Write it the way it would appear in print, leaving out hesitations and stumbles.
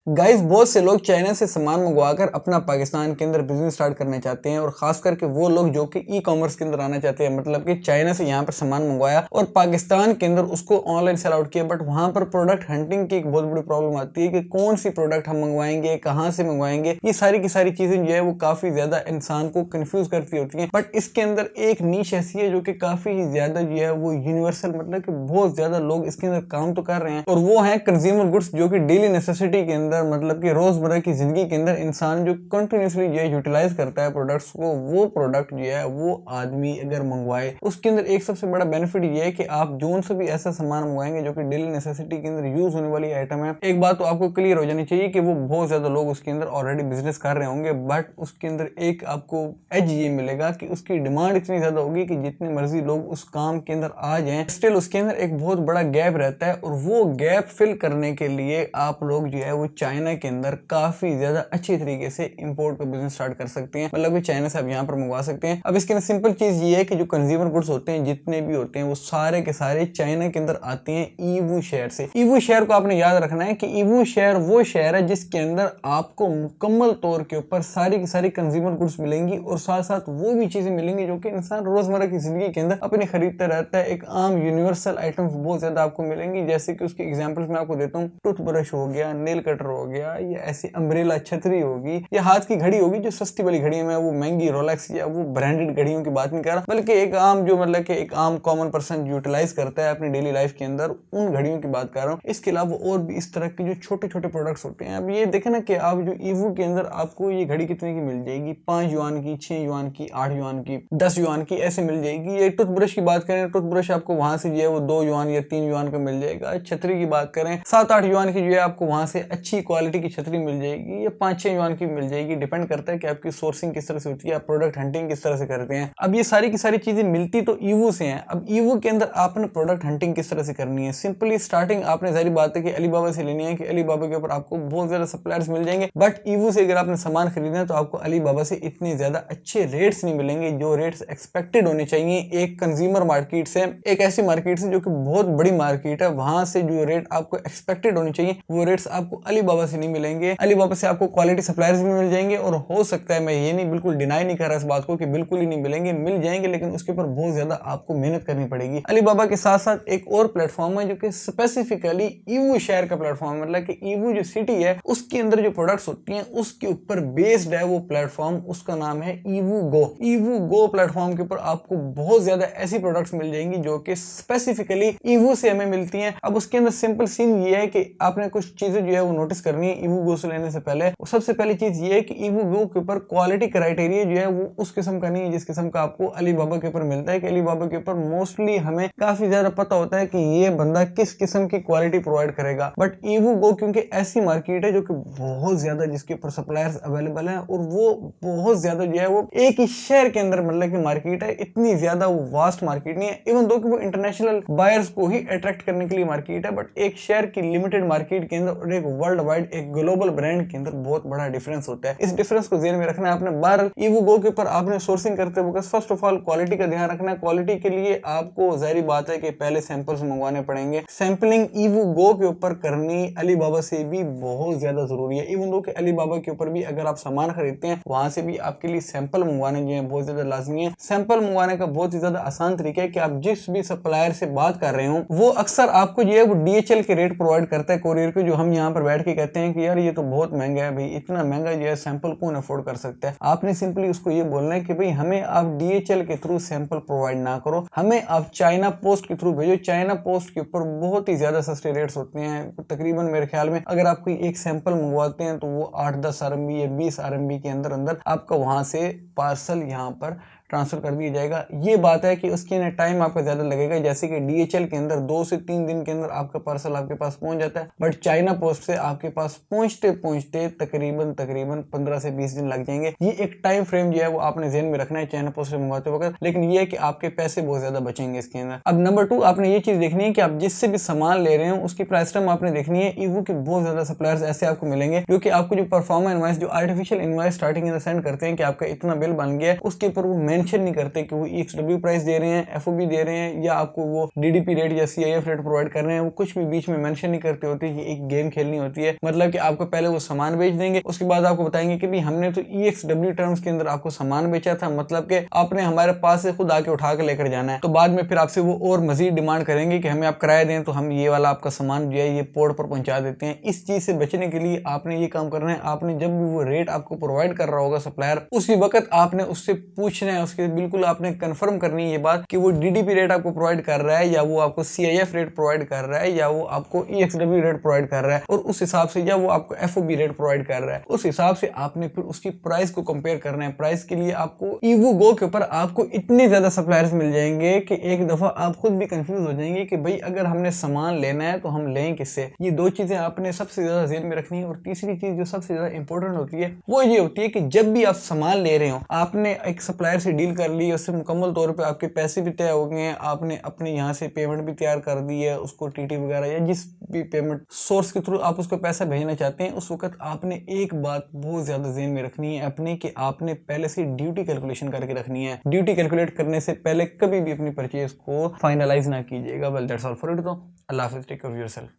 Guys बहुत से लोग चाइना से सामान मंगवाकर अपना पाकिस्तान के अंदर बिजनेस स्टार्ट करना चाहते हैं और खास करके वो लोग जो कि ई कॉमर्स के अंदर आना चाहते हैं, मतलब कि चाइना से यहाँ पर सामान मंगवाया और पाकिस्तान के अंदर उसको ऑनलाइन सेल आउट किया। बट वहां पर प्रोडक्ट हंटिंग की एक बहुत बड़ी प्रॉब्लम आती है कि कौन सी प्रोडक्ट हम मंगवाएंगे, कहाँ से मंगवाएंगे, ये सारी की सारी चीजें जो है वो काफी ज्यादा इंसान को कंफ्यूज करती होती है। बट इसके अंदर एक नीश ऐसी है जो कि काफी ज्यादा जो है वो यूनिवर्सल, मतलब कि बहुत ज्यादा लोग इसके अंदर काम तो कर रहे हैं, और वो है कंज्यूमर गुड्स, जो कि डेली नेसेसिटी के अंदर, मतलब कि रोजमर्रा की जिंदगी के अंदर इंसान जो कंटिन्यूसली जो है यूटिलाइज करता है प्रोडक्ट्स को, वो प्रोडक्ट जो है वो आदमी अगर मंगवाए, उसके अंदर एक सबसे बड़ा बेनिफिट ये है कि आप जोन से भी ऐसा सामान मंगवाएंगे जो कि डेली नेसेसिटी के अंदर यूज होने वाली आइटम है। एक बात तो आपको क्लियर हो जानी चाहिए कि वो बहुत ज्यादा लोग उसके अंदर ऑलरेडी बिजनेस कर रहे होंगे, बट उसके अंदर एक आपको एज ये मिलेगा कि उसकी डिमांड इतनी ज्यादा होगी कि जितने मर्जी लोग उस काम के अंदर आ जाएं, स्टिल उसके अंदर एक बहुत बड़ा गैप रहता है, और वो गैप फिल करने के लिए आप लोग जो है वो चाइना के अंदर काफी ज्यादा अच्छी तरीके से इंपोर्ट का बिजनेस स्टार्ट कर सकते हैं, मतलब कि चाइना से आप यहाँ पर मंगवा सकते हैं। अब इसके अंदर सिंपल चीज ये है कि जो कंज्यूमर गुड्स होते हैं जितने भी होते हैं वो सारे के सारे चाइना के अंदर आते हैं ईवू शहर से। ईवू शहर को आपने याद रखना है कि ईवू शहर वो शहर है जिसके अंदर आपको मुकम्मल तौर के ऊपर सारी की सारी कंज्यूमर गुड्स मिलेंगी, और साथ साथ वो भी चीजें मिलेंगी जो कि इंसान रोजमर्रा की जिंदगी के अंदर अपने खरीदता रहता है। एक आम यूनिवर्सल आइटम्स बहुत ज्यादा आपको मिलेंगी, जैसे कि उसकी एग्जांपल्स मैं आपको देता हूँ। टूथब्रश हो गया, नेल कटर हो गया, या ऐसी अम्ब्रेला छतरी होगी, या हाथ की घड़ी होगी, जो सस्ती वाली घड़ी में वो महंगी रोलेक्स या वो ब्रांडेड घड़ियों की बात नहीं कर रहा, बल्कि एक आम जो मतलब कि एक आम कॉमन पर्सन यूटिलाइज करता है अपनी डेली लाइफ के अंदर, उन घड़ियों की बात कर रहा हूँ। इसके अलावा और भी इस तरह के जो छोटे छोटे प्रोडक्ट्स होते हैं। अब ये देखे ना कि आप जो ईवू के अंदर आपको ये घड़ी कितने की मिल जाएगी, 5 युआन की, 6 युआन की, 8 युआन की, 10 युआन की, ऐसे मिल जाएगी। ये टूथब्रश की बात करें, टूथब्रश आपको वहां से जो है वो 2 युआन या 3 युआन का मिल जाएगा। छतरी की बात करें, 7-8 युआन की जो है आपको वहां से अच्छी क्वालिटी की छतरी मिल जाएगी, या 5-6 युआन की मिल जाएगी। डिपेंड करता है कि आपकी सोर्सिंग किस तरह से होती है, आप प्रोडक्ट हंटिंग किस तरह से करते हैं। अब ये सारी की सारी चीजें मिलती तो ईवू से हैं। अब ईवू के अंदर आपने प्रोडक्ट हंटिंग किस तरह से करनी है, सिंपली स्टार्टिंग आपने जारी बात है कि अलीबाबा से लेनी है, कि अलीबाबा के ऊपर आपको बहुत ज्यादा सप्लायर्स मिल जाएंगे, बट ईवू से अगर आपने सामान खरीदना है तो आपको अलीबाबा से इतने ज्यादा अच्छे रेट्स नहीं मिलेंगे जो रेट्स एक्सपेक्टेड होने चाहिए एक कंज्यूमर मार्केट से, एक ऐसी मार्केट से जो कि बहुत बड़ी मार्केट है। वहां से जो रेट आपको एक्सपेक्टेड होनी चाहिए वो रेट्स आपको अलीबाबा से नहीं मिलेंगे। अलीबाबा से आपको क्वालिटी सप्लायर्स भी मिल जाएंगे, और हो सकता है, मैं ये नहीं बिल्कुल डिनाई नहीं कर रहा इस बात को कि बिल्कुल ही नहीं मिलेंगे, मिल जाएंगे, लेकिन उसके ऊपर बहुत ज्यादा आपको मेहनत करनी पड़ेगी। अलीबाबा के साथ साथ एक और प्लेटफॉर्म है जो कि स्पेसिफिकली ईवू शहर का प्लेटफॉर्म है, मतलब कि ईवू जो सिटी है उसके अंदर जो प्रोडक्ट्स होती हैं उसके ऊपर बेस्ड है वो प्लेटफॉर्म, उसका नाम है ईवू गो। ईवू गो प्लेटफॉर्म के ऊपर आपको बहुत ज्यादा ऐसी प्रोडक्ट्स मिल जाएंगी जो कि स्पेसिफिकली ईवू से हमें मिलती हैं। अब उसके अंदर सिंपल सीन ये है कि आपने कुछ चीजें जो है वो नोटिस करनी है ईवू गो से लेने से पहले। सबसे पहली चीज ये है कि ईवू गो के ऊपर क्वालिटी क्राइटेरिया जो है वो उस किस्म का नहीं है जिस किस्म का आपको अलीबाबा के ऊपर मिलता है, कि अलीबाबा के ऊपर मोस्टली हमें काफी ज्यादा पता होता है कि ये बंदा किस किस्म की क्वालिटी प्रोवाइड करेगा। बट ईवू गो क्योंकि ऐसी मार्केट है जो कि बहुत ज्यादा जिसके ऊपर सप्लायर्स अवेलेबल है, और वो बहुत ज्यादा जो है वो एक ही शहर के अंदर मतलब की मार्केट है, इतनी ज्यादा वो वास्ट मार्केट नहीं है, इवन दो कि वो इंटरनेशनल बायर्स को ही अट्रैक्ट करने के लिए मार्केट है, बट एक शहर की लिमिटेड मार्केट के अंदर और एक वर्ल्ड वाइड एक ग्लोबल ब्रांड के अंदर बहुत बड़ा डिफरेंस होता है। इस डिफरेंस को ध्यान में रखना है आपने। बार ईवू गो के ऊपर आपने सोर्सिंग करते वक्त फर्स्ट ऑफ ऑल क्वालिटी का ध्यान रखना है। क्वालिटी के लिए आपको जाहिर बात है कि पहले सैंपल्स मंगवाने पड़ेंगे। सैंपलिंग ईवू गो के ऊपर करनी अलीबाबा से भी बहुत ज्यादा जरूरी है, इवन दो कि अलीबाबा के ऊपर भी अगर आप सामान खरीदते हैं वहां से भी आपके लिए सैंपल मंगवाने जो है बहुत ज्यादा लाजमी है। सैंपल मंगवाने का बहुत ही ज्यादा आसान तरीका है कि आप जिस भी सप्लायर से बात कर रहे हो वो अक्सर आपको जो है वो DHL के रेट प्रोवाइड करता है, कोरियर के, जो हम यहाँ पर बैठ के कहते हैं कि यार ये तो बहुत महंगा है भाई, इतना महंगा जो है सैंपल कौन अफोर्ड कर सकता है। आपने सिंपली उसको ये बोलना है कि भाई हमें आप DHL के थ्रू सैंपल प्रोवाइड ना करो, हमें आप चाइना पोस्ट के थ्रू भेजो। चाइना पोस्ट के ऊपर बहुत ही ज्यादा सस्ते रेट्स होते हैं, तकरीबन मेरे ख्याल में अगर आप कोई एक सैंपल मंगवाते हैं तो वो 8-10 RMB या 20 RMB के अंदर अंदर आपका वहां से पार्सल यहाँ पर ट्रांसफर कर दिया जाएगा। ये बात है कि उसके अंदर टाइम आपका ज्यादा लगेगा, जैसे कि DHL के अंदर 2 से 3 दिन के अंदर आपका पार्सल आपके पास पहुंच जाता है, बट चाइना पोस्ट से आपके पास पहुंचते पहुंचते तकरीबन 15 से 20 दिन लग जाएंगे। ये एक टाइम फ्रेम जो है वो आपने ध्यान में रखना है चाइना पोस्ट से मंगवाते वक्त, लेकिन ये है कि आपके पैसे बहुत ज्यादा बचेंगे इसके अंदर। अब नंबर 2 आपने ये चीज देखनी है कि आप जिससे भी सामान ले रहे हो उसकी प्राइस टर्म आपने देखनी है। ईवू के बहुत ज्यादा सप्लायर्स ऐसे आपको मिलेंगे जो कि आपको जो परफॉर्मा इनवॉइस, जो आर्टिफिशियल इनवॉइस स्टार्टिंग में सेंड करते हैं कि आपका इतना बिल बन गया है, उसके ऊपर वो मेंशन नहीं करते कि वो EXW प्राइस दे रहे हैं, FOB दे रहे हैं या आपको वो DDP रेट या CIF रेट प्रोवाइड कर रहे हैं, वो कुछ भी बीच में मेंशन नहीं करते होते। ये एक गेम खेलनी होती है, मतलब कि आपको पहले वो सामान बेच देंगे, उसके बाद आपको बताएंगे कि भाई हमने तो EXW टर्म्स के अंदर आपको सामान बेचा था, मतलब कि आपने हमारे पास से खुद आके उठा के लेकर जाना है। तो बाद में फिर आपसे वो और मजीद डिमांड करेंगे कि हमें आप किराया दें, तो हम ये वाला आपका सामान जो है ये पोर्ट पर पहुंचा देते हैं। इस चीज से बचने के लिए आपने ये काम करना है, आपने जब भी वो रेट आपको प्रोवाइड कर रहा होगा सप्लायर, उसी वक्त आपने उससे पूछना है, उसके बिल्कुल आपने कंफर्म करनी है ये बात कि वो DDP रेट आपको प्रोवाइड कर रहा है या वो आपको CIF रेट प्रोवाइड कर रहा है या वो आपको EXW रेट प्रोवाइड कर रहा है, और उस हिसाब से या वो आपको FOB रेट प्रोवाइड कर रहा है, उस हिसाब से आपने फिर उसकी प्राइस को कंपेयर करना है। प्राइस के लिए आपको EvoGo के ऊपर आपको इतने ज्यादा सप्लायर्स मिल जाएंगे कि एक दफा आप खुद भी कंफ्यूज हो जाएंगे कि भाई अगर हमने सामान लेना है तो हम लें किससे। ये दो चीजें आपने सबसे ज्यादा ज़हन में रखनी है। और तीसरी चीज जो सबसे ज्यादा इंपॉर्टेंट होती है वो ये होती है कि जब भी आप सामान ले रहे हो, आपने एक सप्लायर से डील कर ली, उससे मुकम्मल तौर पर आपके पैसे भी तय हो गए हैं, आपने अपने यहाँ से पेमेंट भी तैयार कर दी है, उसको TT वगैरह या जिस भी पेमेंट सोर्स के थ्रू आप उसको पैसा भेजना चाहते हैं, उस वक्त आपने एक बात बहुत ज्यादा ज़हन में रखनी है अपने, कि आपने पहले से ड्यूटी कैलकुलेशन करके रखनी है। ड्यूटी कैलकुलेट करने से पहले कभी भी अपनी परचेज को फाइनलाइज ना कीजिएगा। Well that's all for it. तो अल्लाह हाफिज़, टेक केयर ऑफ योरसेल्फ।